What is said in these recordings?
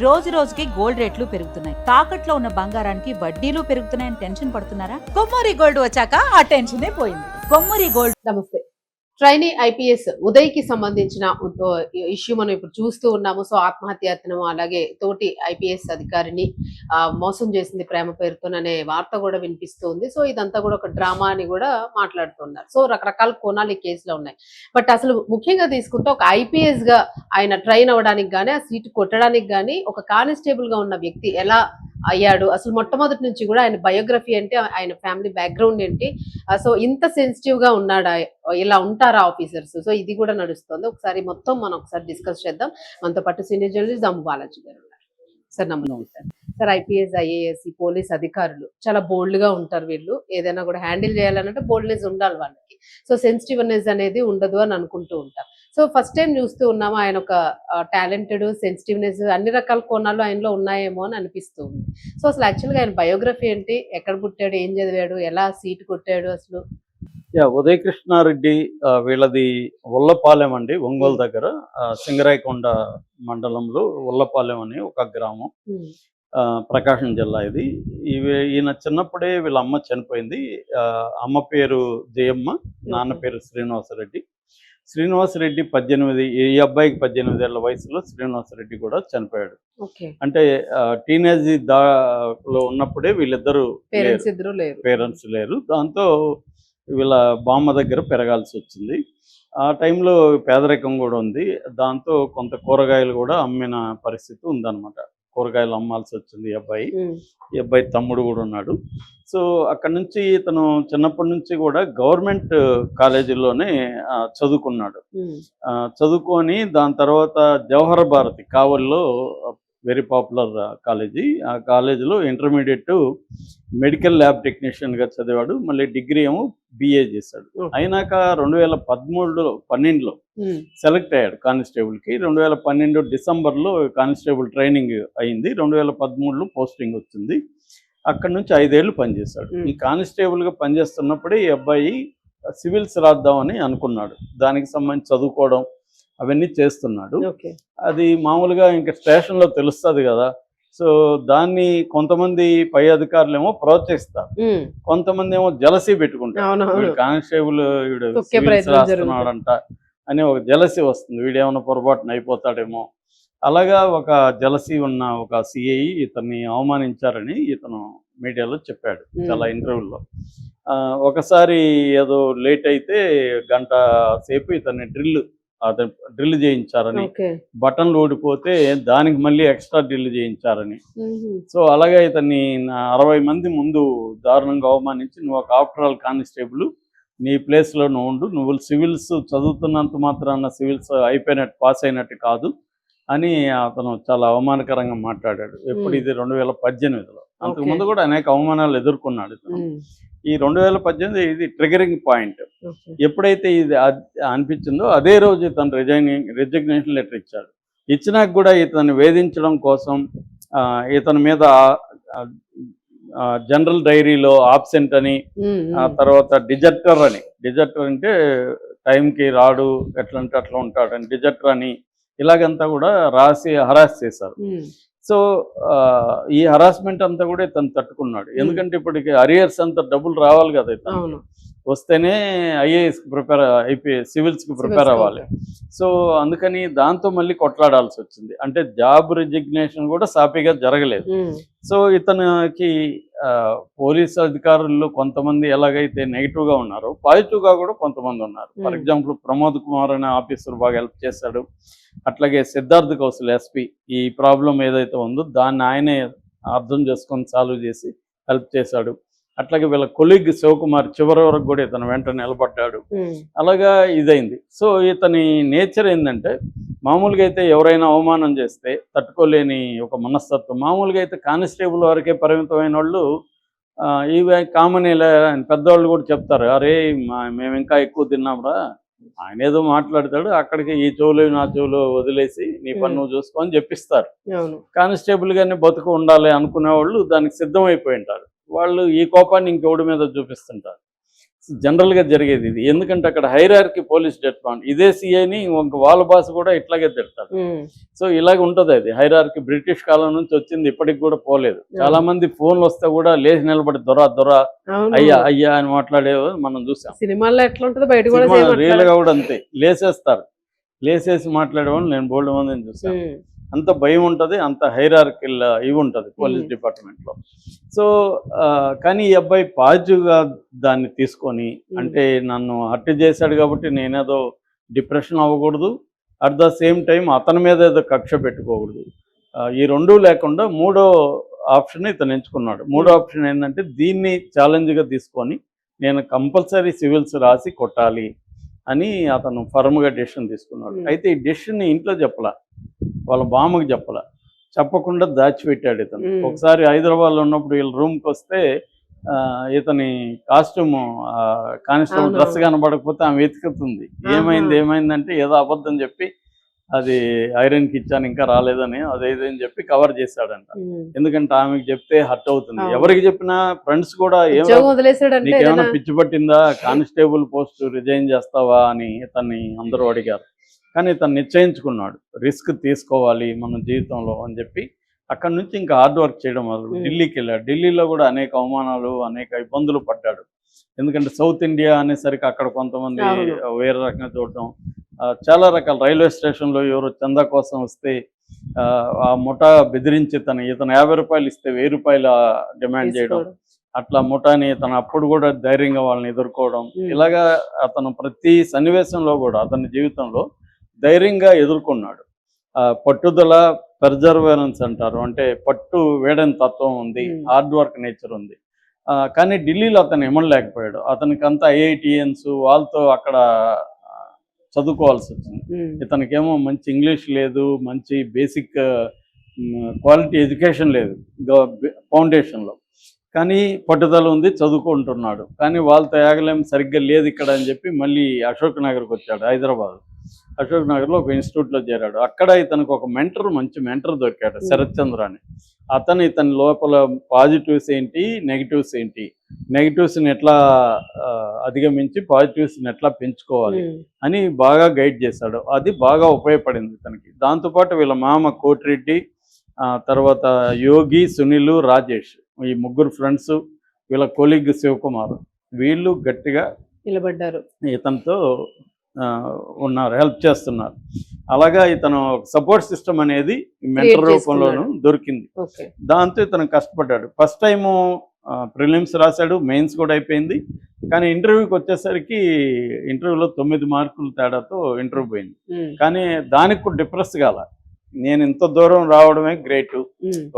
రోజు రోజుకి గోల్డ్ రేట్లు పెరుగుతున్నాయి. తాకట్లో ఉన్న బంగారానికి వడ్డీలు పెరుగుతున్నాయని టెన్షన్ పడుతున్నారా? కొమ్మూరి గోల్డ్ వచ్చాక ఆ టెన్షనే పోయింది. కొమ్మూరి గోల్డ్. నమస్తే. ట్రైనీ ఐపీఎస్ ఉదయ్‌కి సంబంధించిన ఇష్యూ మనం ఇప్పుడు చూస్తూ ఉన్నాము. సో, ఆత్మహత్యాయత్నం అలాగే తోటి ఐపీఎస్ అధికారిని మోసం చేసింది ప్రేమ పేరుతోననే వార్త కూడా వినిపిస్తుంది. సో, ఇదంతా కూడా ఒక డ్రామా అని కూడా మాట్లాడుతున్నారు. సో, రకరకాల కోణాలు ఈ కేసులో ఉన్నాయి. బట్ అసలు ముఖ్యంగా తీసుకుంటే ఒక ఐపీఎస్‌గా ఆయన ట్రైన్ అవ్వడానికి గానీ, ఆ సీటు కొట్టడానికి గానీ, ఒక కానిస్టేబుల్‌గా ఉన్న వ్యక్తి ఎలా అయ్యాడు? అసలు మొట్టమొదటి నుంచి కూడా ఆయన బయోగ్రఫీ ఏంటి? ఆయన ఫ్యామిలీ బ్యాక్‌గ్రౌండ్ ఏంటి? సో, ఇంత సెన్సిటివ్‌గా ఉన్నాడా? ఇలా ఉంటారా ఆఫీసర్స్? సో, ఇది కూడా నడుస్తుంది. ఒకసారి మొత్తం మనం ఒకసారి డిస్కస్ చేద్దాం. మనతో పాటు సీనియర్ జర్నలిస్ట్ దాము బాలాజీ గారు ఉన్నారు. సార్ నమస్తే సార్. సార్ ఐపీఎస్, ఐఏఎస్, ఈ పోలీస్ అధికారులు చాలా బోల్డ్‌గా ఉంటారు వీళ్ళు. ఏదైనా కూడా హ్యాండిల్ చేయాలనంటే బోల్డ్‌నెస్ ఉండాలి వాళ్ళకి. సో, సెన్సిటివ్‌నెస్ అనేది ఉండదు అని అనుకుంటూ ఉంటారు. సో, ఫస్ట్ టైం చూస్తూ ఉన్నాము ఆయన ఒక టాలెంటెడ్, సెన్సిటివ్‌నెస్ అన్ని రకాల కోణాలు ఆయనలో ఉన్నాయేమో అని అనిపిస్తూ ఉంది. సో, అసలు యాక్చువల్‌గా ఆయన బయోగ్రఫీ ఏంటి? ఎక్కడ పుట్టాడు? ఏం చదివాడు? ఎలా సీటు కొట్టాడు అసలు? ఉదయ కృష్ణారెడ్డి వీళ్ళది ఉల్లపాలెం అండి, ఒంగోలు దగ్గర సింగరాయకొండ మండలంలో ఉల్లపాలెం అని ఒక గ్రామం, ప్రకాశం జిల్లా. ఇది ఈయన చిన్నప్పుడే వీళ్ళ అమ్మ చనిపోయింది. అమ్మ పేరు జయమ్మ, నాన్న పేరు శ్రీనివాసరెడ్డి. శ్రీనివాసరెడ్డి 18, ఈ అబ్బాయికి 18 ఏళ్ల వయసులో శ్రీనివాసరెడ్డి కూడా చనిపోయాడు. అంటే టీనేజ్ లో ఉన్నప్పుడే వీళ్ళిద్దరు పేరెంట్స్ లేరు. దాంతో వీళ్ళ బామ్మ దగ్గర పెరగాల్సి వచ్చింది. ఆ టైంలో పేదరికం కూడా ఉంది. దాంతో కొంత కూరగాయలు కూడా అమ్మిన పరిస్థితి ఉందన్నమాట. కూరగాయలు అమ్మాల్సి వచ్చింది ఈ అబ్బాయి తమ్ముడు కూడా ఉన్నాడు. సో అక్కడ నుంచి ఇతను చిన్నప్పటి నుంచి కూడా గవర్నమెంట్ కాలేజీలోనే చదువుకున్నాడు. చదువుకొని దాని తర్వాత జవహర్ భారతి కావల్లో, వెరీ పాపులర్ కాలేజీ. ఆ కాలేజీలో ఇంటర్మీడియట్ మెడికల్ ల్యాబ్ టెక్నీషియన్గా చదివాడు. మళ్ళీ డిగ్రీ ఏమో బిఏ చేశాడు. అయినాక 2012లో సెలెక్ట్ అయ్యాడు కానిస్టేబుల్కి. 2012 డిసెంబర్లో కానిస్టేబుల్ ట్రైనింగ్ అయింది. 2013లో పోస్టింగ్ వచ్చింది. అక్కడ నుంచి 5 ఏళ్ళు పనిచేశాడు. ఈ కానిస్టేబుల్గా పనిచేస్తున్నప్పుడే ఈ అబ్బాయి సివిల్స్ రాద్దామని అనుకున్నాడు. దానికి సంబంధించి చదువుకోవడం అవన్నీ చేస్తున్నాడు. అది మామూలుగా ఇంకా స్టేషన్లో తెలుస్తుంది కదా. సో దాన్ని కొంతమంది పై అధికారులు ఏమో ప్రోత్సహిస్తారు, కొంతమంది ఏమో జలసీ పెట్టుకుంటారు. కానిస్టేబుల్ వీడు సివిల్స్ రాస్తున్నాడంట అని ఒక జలసీ వస్తుంది, వీడేమన్నా పొరపాటున అయిపోతాడేమో. అలాగా ఒక జలసీ ఉన్న ఒక సిఐ ఇతన్ని అవమానించారని ఇతను మీడియాలో చెప్పాడు చాలా ఇంటర్వ్యూల్లో. ఒకసారి ఏదో లేట్ అయితే గంట సేపు ఇతన్ని డ్రిల్ చేయించారని, బటన్లు ఊడిపోతే దానికి మళ్ళీ ఎక్స్ట్రా డ్రిల్ చేయించారని. సో అలాగే ఇతన్ని 60 మంది ముందు దారుణంగా అవమానించి, నువ్వు ఒక ఆఫ్టర్ ఆల్ కానిస్టేబుల్, నీ ప్లేస్లో నువ్వు ఉండు, నువ్వు సివిల్స్ చదువుతున్నంత మాత్రాన సివిల్స్ అయిపోయినట్టు, పాస్ అయినట్టు కాదు అని అతను చాలా అవమానకరంగా మాట్లాడాడు. ఎప్పుడు ఇది 2018లో. అంతకుముందు కూడా అనేక అవమానాలు ఎదుర్కొన్నాడు ఇతను. ఈ 2018 ఇది ట్రిగరింగ్ పాయింట్. ఎప్పుడైతే ఇది అనిపించిందో అదే రోజు ఇతను రిజిగ్నేషన్ లెటర్ ఇచ్చాడు. ఇచ్చినాక కూడా ఇతను వేధించడం కోసం ఇతని మీద జనరల్ డైరీలో ఆబ్సెంట్ అని, ఆ తర్వాత డిజర్టర్ అంటే టైంకి రాడు, ఎట్లంటే అట్లా ఉంటాడని డిజర్టర్ అని, ఇలాగంతా కూడా రాసి హరాస్ చేశారు. సో ఈ హరాస్మెంట్ అంతా కూడా ఇతను తట్టుకున్నాడు. ఎందుకంటే ఇప్పటికి అరియర్స్ అంతా డబ్బులు రావాలి కదా, ఇతను వస్తేనే ఐఏఎస్ ప్రిపేర్ అయిపోయి సివిల్స్కి ప్రిపేర్ అవ్వాలి. సో అందుకని దాంతో మళ్ళీ కొట్లాడాల్సి వచ్చింది. అంటే జాబ్ రిజిగ్నేషన్ కూడా సాఫీగా జరగలేదు. సో ఇతనికి పోలీస్ అధికారుల్లో కొంతమంది ఎలాగైతే నెగిటివ్గా ఉన్నారో, పాజిటివ్గా కూడా కొంతమంది ఉన్నారు. ఫర్ ఎగ్జాంపుల్ ప్రమోద్ కుమార్ అనే ఆఫీసర్ బాగా హెల్ప్ చేశాడు. అట్లాగే సిద్ధార్థ్ కౌశల్ ఎస్పీ ఈ ప్రాబ్లం ఏదైతే ఉందో దాన్ని ఆయనే అర్థం చేసుకొని సాల్వ్ చేసి హెల్ప్ చేశాడు. అట్లాగే వీళ్ళ కొలీగ్ శివకుమార్ చివరి వరకు కూడా ఇతను వెంట నిలబడ్డాడు. అలాగా ఇదైంది. సో ఇతని నేచర్ ఏంటంటే, మామూలుగా అయితే ఎవరైనా అవమానం చేస్తే తట్టుకోలేని ఒక మనస్తత్వం. మామూలుగా అయితే కానిస్టేబుల్ వరకే పరిమితమైన వాళ్ళు ఇవి కామన్, పెద్దవాళ్ళు కూడా చెప్తారు, అరే మేము ఇంకా ఎక్కువ తిన్నాంరా, ఆయన ఏదో మాట్లాడతాడు, అక్కడికి ఈ చెవులు నా చెవులు వదిలేసి నీ పని నువ్వు చూసుకో అని చెప్పిస్తారు. కానిస్టేబుల్ గానే బతుకు ఉండాలి అనుకునే వాళ్ళు దానికి సిద్ధమైపోయి ఉంటారు. వాళ్ళు ఈ కోపాన్ని ఇంకెవడి మీద చూపిస్తుంటారు. జనరల్ గా జరిగేది ఇది. ఎందుకంటే అక్కడ హైరార్కీ పోలీస్ డిపార్ట్మెంట్, ఇదే సిఐని వాళ్ళ బాస్ కూడా ఇట్లాగే తిడతారు. సో ఇలాగ ఉంటది అది హైరార్కీ. బ్రిటిష్ కాలం నుంచి వచ్చింది, ఇప్పటికి కూడా పోలేదు. చాలా మంది ఫోన్లు వస్తే కూడా లేచి నిలబడి దొర అయ్యా అయ్యా అని మాట్లాడేది మనం చూసాం. సినిమాల్లో ఎట్లా ఉంటది, బయట కూడా రియల్ గా కూడా అంతే, లేసేస్తారు. లేసేసి మాట్లాడేవాళ్ళు నేను బోల్డ్ మందిని చూసాను. అంత భయం ఉంటుంది, అంత హైరార్కిల్ ఇవి ఉంటుంది పోలీస్ డిపార్ట్మెంట్లో. సో కానీ ఈ అబ్బాయి పాజిటివ్గా దాన్ని తీసుకొని, అంటే నన్ను హత్య చేశాడు కాబట్టి నేనేదో డిప్రెషన్ అవ్వకూడదు, అట్ ద సేమ్ టైం అతని మీద ఏదో కక్ష పెట్టుకోకూడదు, ఈ రెండూ లేకుండా మూడో ఆప్షన్ ఇతను ఎంచుకున్నాడు. మూడో ఆప్షన్ ఏంటంటే దీన్ని ఛాలెంజ్గా తీసుకొని నేను కంపల్సరీ సివిల్స్ రాసి కొట్టాలి అని అతను ఫర్మ్గా డెసిషన్ తీసుకున్నాడు. అయితే ఈ డెసిషన్ ఇంట్లో చెప్పలా, వాళ్ళ బామ్మకి చెప్పకుండా దాచిపెట్టాడు ఇతను. ఒకసారి హైదరాబాద్లో ఉన్నప్పుడు వీళ్ళ రూమ్కి వస్తే ఇతని కాస్ట్యూమ్ కానిస్టేబుల్ డ్రెస్ కనబడకపోతే ఆమె వెతుకుతుంది. ఏమైందంటే ఏదో అబద్ధం చెప్పి అది ఐరన్కి ఇచ్చాను ఇంకా రాలేదని అదేదని చెప్పి కవర్ చేశాడంట. ఎందుకంటే ఆమెకి చెప్తే హర్ట్ అవుతుంది. ఎవరికి చెప్పినా ఫ్రెండ్స్ కూడా నీకేమైనా పిచ్చి పట్టిందా, కానిస్టేబుల్ పోస్ట్ రిజైన్ చేస్తావా అని ఇతన్ని అందరూ అడిగారు. కానీ ఇతను నిశ్చయించుకున్నాడు, రిస్క్ తీసుకోవాలి మన జీవితంలో అని చెప్పి అక్కడి నుంచి ఇంకా హార్డ్ వర్క్ చేయడం మొదలు. ఢిల్లీకి వెళ్ళాడు. ఢిల్లీలో కూడా అనేక అవమానాలు, అనేక ఇబ్బందులు పడ్డాడు. ఎందుకంటే సౌత్ ఇండియా అనేసరికి అక్కడ కొంతమంది వేరే రకంగా చూడటం, చాలా రకాల రైల్వే స్టేషన్లో ఎవరు చందా కోసం వస్తే ఆ ముఠా బెదిరించి ఇతను 50 రూపాయలు ఇస్తే 1000 రూపాయలు డిమాండ్ చేయడం, అట్లా ముఠాని తను అప్పుడు కూడా ధైర్యంగా వాళ్ళని ఎదుర్కోవడం. ఇలాగా అతను ప్రతి సన్నివేశంలో కూడా అతని జీవితంలో ధైర్యంగా ఎదుర్కొన్నాడు. పట్టుదల, పెర్జర్వరెన్స్ అంటారు, అంటే పట్టు వేడని తత్వం ఉంది, హార్డ్ వర్క్ నేచర్ ఉంది. కానీ ఢిల్లీలో అతను ఇమ్మలేకపోయాడు. అతనికి అంతా ఐఐటిఎన్స్ వాళ్ళతో అక్కడ చదువుకోవాల్సి వచ్చింది. ఇతనికేమో మంచి ఇంగ్లీష్ లేదు, మంచి బేసిక్ క్వాలిటీ ఎడ్యుకేషన్ లేదు ఫౌండేషన్లో. కానీ పట్టుదల ఉంది, చదువుకుంటున్నాడు. కానీ వాళ్ళతో ఆగలేం, సరిగ్గా లేదు ఇక్కడ అని చెప్పి మళ్ళీ అశోక్ నగర్కి వచ్చాడు. హైదరాబాద్ అశోక్ నగర్లో ఒక ఇన్స్టిట్యూట్లో చేరాడు. అక్కడ ఇతనికి ఒక మంచి మెంటర్ దొరికాడు, శరత్ చంద్ర అని. అతను ఇతని లోపల పాజిటివ్స్ ఏంటి, నెగిటివ్స్ ఏంటి, నెగిటివ్స్ని ఎట్లా అధిగమించి పాజిటివ్స్ని ఎట్లా పెంచుకోవాలి అని బాగా గైడ్ చేశాడు. అది బాగా ఉపయోగపడింది ఇతనికి. దాంతోపాటు వీళ్ళ మామ కోటిరెడ్డి, తర్వాత యోగి, సునీల్, రాజేష్, ఈ ముగ్గురు ఫ్రెండ్స్, వీళ్ళ కొలీగ్ శివకుమార్, వీళ్ళు గట్టిగా నిలబడ్డారు, ఇతనితో ఉన్నారు, హెల్ప్ చేస్తున్నారు. అలాగా ఇతను సపోర్ట్ సిస్టమ్ అనేది మెంటర్ రూపంలోనూ దొరికింది. దాంతో ఇతను కష్టపడ్డాడు. ఫస్ట్ టైము ప్రిలిమ్స్ రాశాడు, మెయిన్స్ కూడా అయిపోయింది. కానీ ఇంటర్వ్యూకి వచ్చేసరికి ఇంటర్వ్యూలో 9 మార్కుల తేడాతో ఇంటర్వ్యూ పోయింది. కానీ దానికి కూడా డిప్రెస్ కాల, నేను ఇంత దూరం రావడమే గ్రేట్,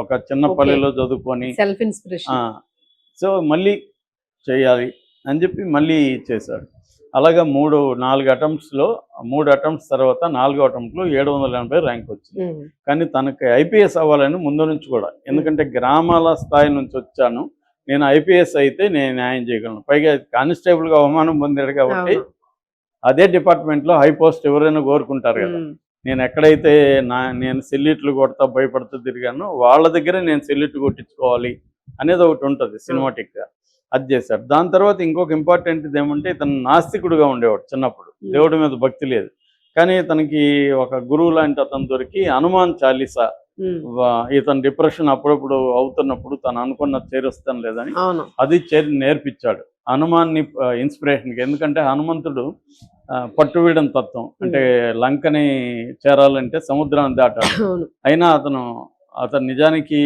ఒక చిన్న పల్లెలో చదువుకొని సెల్ఫ్ ఇన్స్పిరేషన్, సో మళ్ళీ చేయాలి అని చెప్పి మళ్ళీ చేశాడు. అలాగా 4 అటెంప్ట్స్లో 3 అటెంప్ట్స్ తర్వాత 4వ అటెంప్ట్లో 780 ర్యాంక్ వచ్చింది. కానీ తనకి ఐపీఎస్ అవ్వాలని ముందు నుంచి కూడా, ఎందుకంటే గ్రామాల స్థాయి నుంచి వచ్చాను, నేను ఐపీఎస్ అయితే నేను న్యాయం చేయగలను, పైగా కానిస్టేబుల్గా అవమానం పొందాడు కాబట్టి అదే డిపార్ట్మెంట్లో హై పోస్ట్ ఎవరైనా కోరుకుంటారు కదా. నేను ఎక్కడైతే నేను సెల్యూట్లు కొడతా భయపడుతూ తిరిగాను, వాళ్ళ దగ్గరే నేను సెల్యూట్ కొట్టించుకోవాలి అనేది ఒకటి ఉంటుంది సినిమాటిక్గా, అది చేశాడు. దాని తర్వాత ఇంకొక ఇంపార్టెంట్ ఏమంటే ఇతను నాస్తికుడుగా ఉండేవాడు చిన్నప్పుడు, దేవుడి మీద భక్తి లేదు. కానీ ఇతనికి ఒక గురువు లాంటి అతను దొరికి హనుమాన్ చాలీసా, ఇతను డిప్రెషన్ అప్పుడప్పుడు అవుతున్నప్పుడు తను అనుకున్నది చేరుస్తాను లేదని అది నేర్పించాడు హనుమాన్ని ఇన్స్పిరేషన్కి. ఎందుకంటే హనుమంతుడు పట్టువీడం తత్వం, అంటే లంకని చేరాలంటే సముద్రాన్ని దాటాడు. అయినా అతను నిజానికి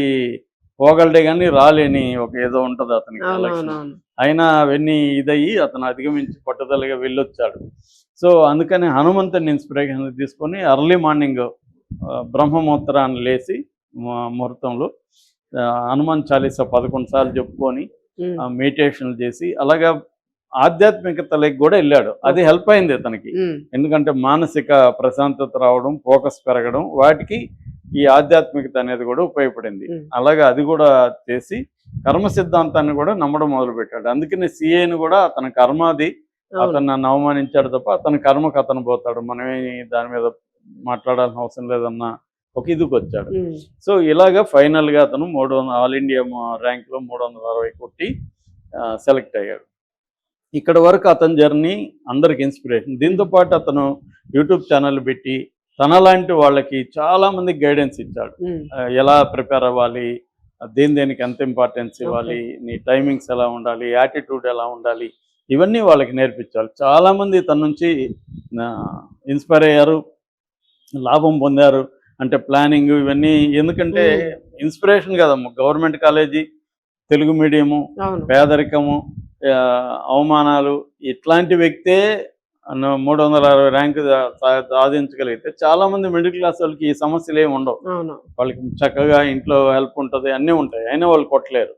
పోగలడే కానీ రాలేని ఒక ఏదో ఉంటుంది అతనికి ఎలక్షన్. అయినా అవన్నీ ఇదయ్యి అతను అధిగమించి పట్టుదలగా వెళ్ళొచ్చాడు. సో అందుకని హనుమంతుని ఇన్స్పిరేషన్ తీసుకొని ఎర్లీ మార్నింగ్ బ్రహ్మముహూర్తాన్ని లేచి ముహూర్తంలో హనుమాన్ చాలీసా 11 సార్లు చెప్పుకొని మెడిటేషన్లు చేసి అలాగా ఆధ్యాత్మికతలకు కూడా వెళ్ళాడు. అది హెల్ప్ అయింది అతనికి, ఎందుకంటే మానసిక ప్రశాంతత రావడం, ఫోకస్ పెరగడం, వాటికి ఈ ఆధ్యాత్మికత అనేది కూడా ఉపయోగపడింది. అలాగే అది కూడా చేసి కర్మ సిద్ధాంతాన్ని కూడా నమ్మడం మొదలుపెట్టాడు. అందుకని సిఐని కూడా అతని కర్మాది, అతను నన్ను అవమానించాడు తప్ప అతని కర్మకు అతను పోతాడు, మనమేమి దాని మీద మాట్లాడాల్సిన అవసరం లేదన్న ఒక ఇదికి వచ్చాడు. సో ఇలాగా ఫైనల్గా అతను 300 ఆల్ ఇండియా ర్యాంక్లో 360 కొట్టి సెలెక్ట్ అయ్యాడు. ఇక్కడ వరకు అతని జర్నీ అందరికి ఇన్స్పిరేషన్. దీంతో పాటు అతను యూట్యూబ్ ఛానల్ పెట్టి తనలాంటి వాళ్ళకి చాలా మందికి గైడెన్స్ ఇచ్చాడు. ఎలా ప్రిపేర్ అవ్వాలి, దేనికి ఎంత ఇంపార్టెన్స్ ఇవ్వాలి, నీ టైమింగ్స్ ఎలా ఉండాలి, యాటిట్యూడ్ ఎలా ఉండాలి, ఇవన్నీ వాళ్ళకి నేర్పించాలి. చాలామంది తన నుంచి ఇన్స్పైర్ అయ్యారు, లాభం పొందారు. అంటే ప్లానింగ్ ఇవన్నీ, ఎందుకంటే ఇన్స్పిరేషన్ కదమ్మా. గవర్నమెంట్ కాలేజీ, తెలుగు మీడియము, పేదరికము, అవమానాలు, ఇట్లాంటి వ్యక్తే 360 ర్యాంకు సాధించగలిగితే చాలా మంది మిడిల్ క్లాస్ వాళ్ళకి ఈ సమస్యలు ఏమి ఉండవు. వాళ్ళకి చక్కగా ఇంట్లో హెల్ప్ ఉంటుంది, అన్నీ ఉంటాయి, అయినా వాళ్ళు కొట్టలేరు.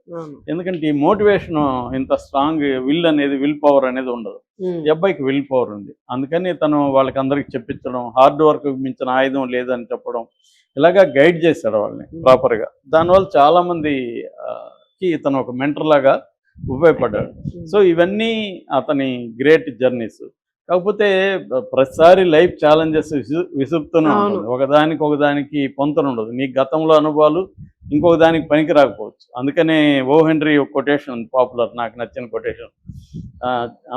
ఎందుకంటే ఈ మోటివేషన్, ఇంత స్ట్రాంగ్ విల్ పవర్ అనేది ఉండదు. ఈ అబ్బాయికి విల్ పవర్ ఉంది. అందుకని తను వాళ్ళకి అందరికి చెప్పించడం, హార్డ్ వర్క్ మించిన ఆయుధం లేదని చెప్పడం, ఇలాగా గైడ్ చేశాడు వాళ్ళని ప్రాపర్గా. దానివల్ల చాలా మందికి ఇతను ఒక మెంటర్ లాగా ఉపయోగపడ్డాడు. సో ఇవన్నీ అతని గ్రేట్ జర్నీస్. కాకపోతే ప్రతిసారి లైఫ్ ఛాలెంజెస్ విసురుతూనే ఉంటుంది. ఒకదానికి పొంతన ఉండదు. నీ గతంలో అనుభవాలు ఇంకొక దానికి పనికి రాకపోవచ్చు. అందుకనే ఓ హెన్రీ ఒక కొటేషన్ పాపులర్, నాకు నచ్చిన కొటేషన్,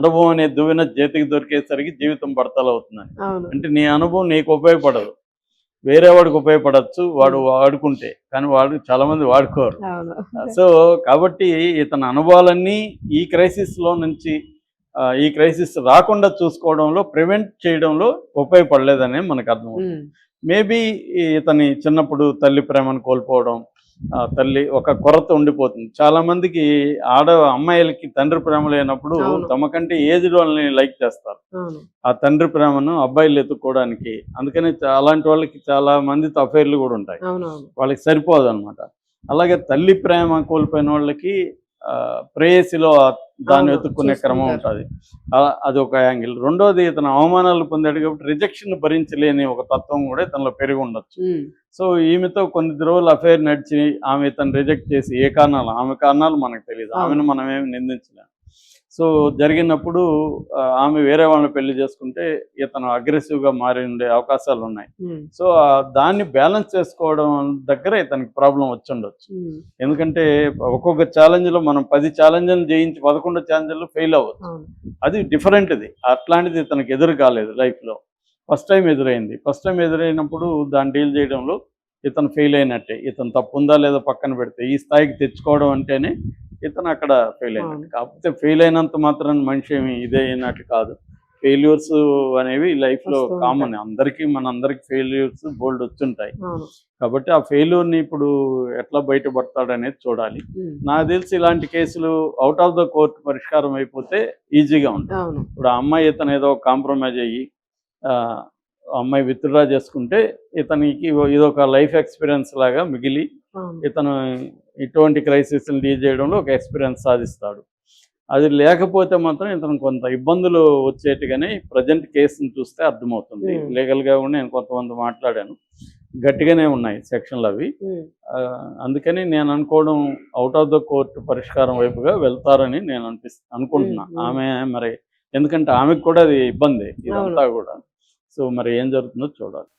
అనుభవం అనే దువ్వెన చేతికి దొరికేసరికి జీవితం బడతలు అవుతుందని. అంటే నీ అనుభవం నీకు ఉపయోగపడదు, వేరే వాడికి ఉపయోగపడచ్చు, వాడు వాడుకుంటే, కానీ చాలా మంది వాడుకోరు. సో కాబట్టి ఇతని అనుభవాలన్నీ ఈ క్రైసిస్లో నుంచి, ఈ క్రైసిస్ రాకుండా చూసుకోవడంలో, ప్రివెంట్ చేయడంలో ఉపయోగపడలేదని మనకు అర్థమవుతుంది. మేబీ ఇతని చిన్నప్పుడు తల్లి ప్రేమను కోల్పోవడం, తల్లి ఒక కొరత ఉండిపోతుంది. చాలా మందికి అమ్మాయిలకి తండ్రి ప్రేమ లేనప్పుడు తమకంటే ఏజ్డ్ వాళ్ళని లైక్ చేస్తారు, ఆ తండ్రి ప్రేమను అబ్బాయిలు ఎత్తుక్కోవడానికి. అందుకని అలాంటి వాళ్ళకి చాలా మందితో అఫైర్లు కూడా ఉంటాయి, వాళ్ళకి సరిపోదు అనమాట. అలాగే తల్లి ప్రేమ కోల్పోయిన వాళ్ళకి ప్రేయసిలో దాన్ని వెతుక్కునే క్రమం ఉంటుంది. అది ఒక యాంగిల్. రెండోది, ఇతను అవమానాలు పొందాడు కాబట్టి రిజెక్షన్ భరించలేని ఒక తత్వం కూడా ఇతనిలో పెరిగి ఉండొచ్చు. సో ఈమెతో కొన్ని రోజులు అఫైర్ నడిచి ఆమె ఇతను రిజెక్ట్ చేసి, ఆమె కారణాలు మనకు తెలియదు, ఆమెను మనం ఏమి నిందించలేము. సో జరిగినప్పుడు ఆమె వేరే వాళ్ళని పెళ్లి చేసుకుంటే ఇతను అగ్రెసివ్గా మారి ఉండే అవకాశాలు ఉన్నాయి. సో దాన్ని బ్యాలెన్స్ చేసుకోవడం దగ్గర ఇతనికి ప్రాబ్లం వచ్చి ఉండొచ్చు. ఎందుకంటే ఒక్కొక్క ఛాలెంజ్లో మనం 10 ఛాలెంజ్లు జయించి 11 ఛాలెంజ్లు ఫెయిల్ అవ్వచ్చు. అది డిఫరెంట్ది. అట్లాంటిది ఇతనికి ఎదురు కాలేదు లైఫ్లో. ఫస్ట్ టైం ఎదురైంది. ఫస్ట్ టైం ఎదురైనప్పుడు దాన్ని డీల్ చేయడంలో ఇతను ఫెయిల్ అయినట్టే. ఇతను తప్పు ఉందా లేదో పక్కన పెడితే ఈ స్థాయికి తెచ్చుకోవడం అంటేనే ఇతను అక్కడ ఫెయిల్ అయినట్టు. కాకపోతే ఫెయిల్ అయినంత మాత్రం మనిషి ఏమి ఇదే అయినట్టు కాదు. ఫెయిల్యూర్స్ అనేవి లైఫ్లో కామన్, మనందరికి ఫెయిల్యూర్స్ బోల్డ్ వచ్చుంటాయి. కాబట్టి ఆ ఫెయిల్యూర్ని ఇప్పుడు ఎట్లా బయటపడతాడనేది చూడాలి. నాకు తెలిసి ఇలాంటి కేసులు అవుట్ ఆఫ్ ద కోర్ట్ పరిష్కారం అయిపోతే ఈజీగా ఉంటుంది. ఇప్పుడు ఆ అమ్మాయి ఇతను ఏదో కాంప్రమైజ్ అయ్యి అమ్మాయి విత్డ్రా చేసుకుంటే ఇతనికి ఇదొక లైఫ్ ఎక్స్పీరియన్స్ లాగా మిగిలి ఇతను ఇటువంటి క్రైసిస్ని డీల్ చేయడంలో ఒక ఎక్స్పీరియన్స్ సాధిస్తాడు. అది లేకపోతే మాత్రం ఇతను కొంత ఇబ్బందులు వచ్చేట్టుగానే ప్రజెంట్ కేసుని చూస్తే అర్థమవుతుంది. లీగల్గా కూడా నేను కొంతమంది మాట్లాడాను, గట్టిగానే ఉన్నాయి సెక్షన్లు అవి. అందుకని నేను అనుకోవడం అవుట్ ఆఫ్ ద కోర్ట్ పరిష్కారం వైపుగా వెళ్తారని నేను అనుకుంటున్నా. ఆమె మరి, ఎందుకంటే ఆమెకు కూడా అది ఇబ్బంది ఇదంతా కూడా. సో మరి ఏం జరుగుతుందో చూడాలి.